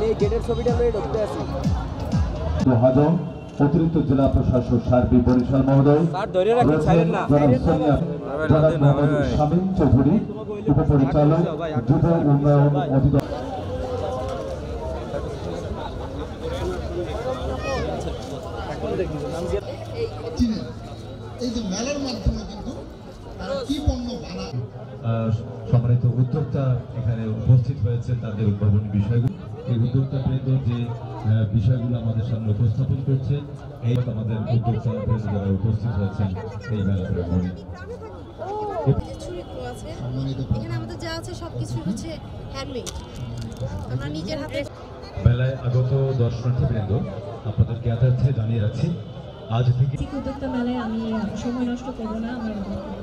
এই গেটের ছবিটা লয়ে ঢুকতে আছি। হাজং অতিরিক্ত জেলা প্রশাসক সার্বি বরিশাল মহোদয়, শামীম চৌধুরী উপপরিচালক যুব উন্নয়ন অধিদপ্তর। এই যে মেলার মাধ্যমে কিন্তু কি পণ্য বানা সম্মানিত উদ্যোক্তা এখানে উপস্থিত হয়েছে, তাদের উদ্ভাবনী বিষয়গুলো, এই উদ্যোক্তা বৃন্দ যে বিষয়গুলো আমাদের সামনে উপস্থাপন করছে, এই আমাদের উদ্যোক্তা বৃন্দ যারা উপস্থিত হয়েছেন এই মেলা প্রাঙ্গণে। আমাদের যা আছে সবকিছু হচ্ছে হ্যান্ডমেড, আমরা নিজের হাতে। মেলায় আগত দর্শনার্থীবৃন্দ আপনাদেরকে যথার্থে জানিয়ে রাখছি, আজ থেকে উদ্যোক্তা মেলায় আমি সময় নষ্ট করবো না, আমার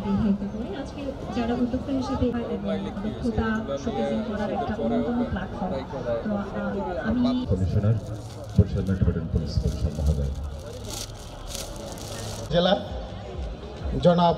দীর্ঘায়িত করি। আজকে যারা উদ্যোক্তা হিসেবে দক্ষতা শোকেজিং করার একটা অন্যতম প্ল্যাটফর্ম। তো আমি commissioner Barishal metropolitan police commissioner মহোদয়, জেলা জনাব